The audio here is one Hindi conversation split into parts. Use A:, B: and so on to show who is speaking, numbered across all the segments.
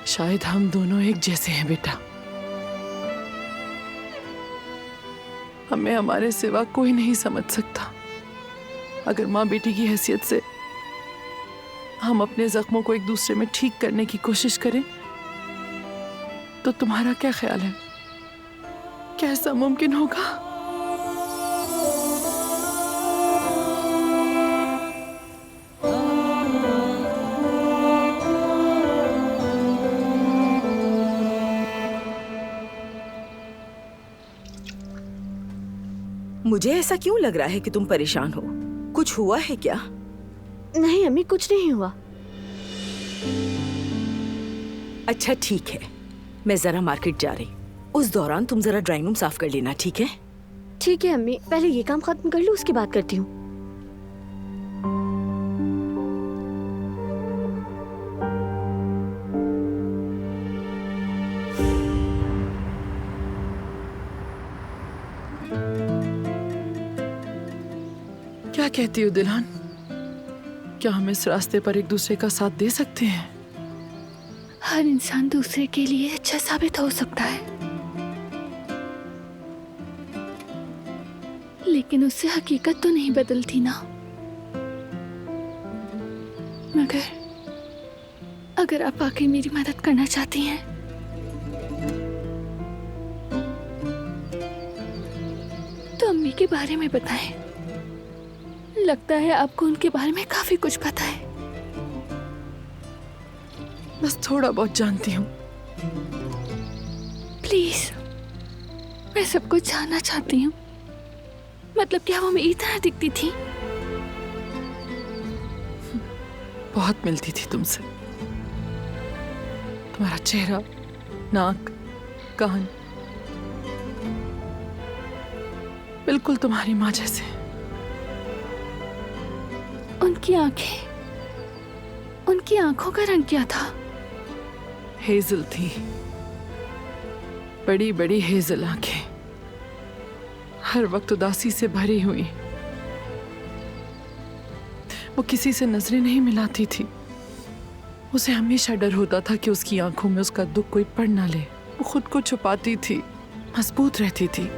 A: शायद हम दोनों एक जैसे हैं बेटा। हमें हमारे सिवा कोई नहीं समझ सकता। अगर माँ बेटी की हैसियत से हम अपने जख्मों को एक दूसरे में ठीक करने की कोशिश करें तो तुम्हारा क्या ख्याल है, क्या ऐसा मुमकिन होगा?
B: मुझे ऐसा क्यों लग रहा है कि तुम परेशान हो? कुछ हुआ है क्या?
C: नहीं अम्मी, कुछ नहीं हुआ।
B: अच्छा ठीक है, मैं जरा मार्केट जा रही। उस दौरान तुम जरा ड्राइंग रूम साफ कर लेना, ठीक है?
C: ठीक है अम्मी, पहले ये काम खत्म कर लूं, उसके बाद करती हूँ।
A: क्या कहती हो दिलहान? क्या हम इस रास्ते पर एक दूसरे का साथ दे सकते हैं?
D: हर इंसान दूसरे के लिए अच्छा साबित हो सकता है, लेकिन उससे हकीकत तो नहीं बदलती ना। मगर अगर आप आके मेरी मदद करना चाहती हैं तो अम्मी के बारे में बताएं। लगता है आपको उनके बारे में काफी कुछ पता है।
A: बस थोड़ा बहुत जानती हूँ।
D: प्लीज, मैं सब कुछ जानना चाहती हूँ। मतलब क्या वो मेरी तरह दिखती थी?
A: बहुत मिलती थी तुमसे। तुम्हारा चेहरा, नाक, कान बिल्कुल तुम्हारी माँ जैसे।
D: उनकी आंखों का रंग क्या था?
A: हेजल थी, बड़ी बड़ी हेजल आंखें, हर वक्त उदासी से भरी हुई। वो किसी से नजरें नहीं मिलाती थी। उसे हमेशा डर होता था कि उसकी आंखों में उसका दुख कोई पढ़ ना ले। वो खुद को छुपाती थी, मजबूत रहती थी।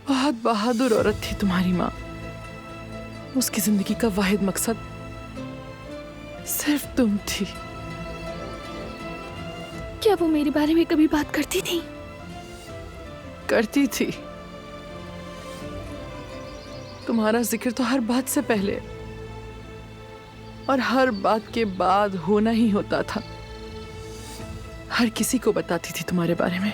A: बहुत बहादुर औरत थी तुम्हारी माँ। उसकी जिंदगी का वाहिद मकसद सिर्फ तुम थी।
D: क्या वो मेरे बारे में कभी बात करती थी?
A: करती थी। तुम्हारा जिक्र तो हर बात से पहले और हर बात के बाद होना ही होता था। हर किसी को बताती थी तुम्हारे बारे में।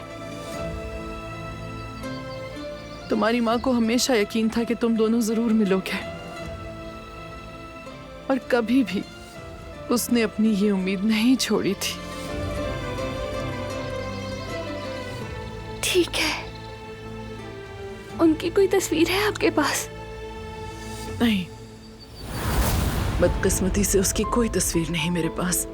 A: तुम्हारी माँ को हमेशा यकीन था कि तुम दोनों जरूर मिलोगे, और कभी भी उसने अपनी ये उम्मीद नहीं छोड़ी थी।
D: ठीक है, उनकी कोई तस्वीर है आपके पास?
A: नहीं, बदकिस्मती से उसकी कोई तस्वीर नहीं मेरे पास।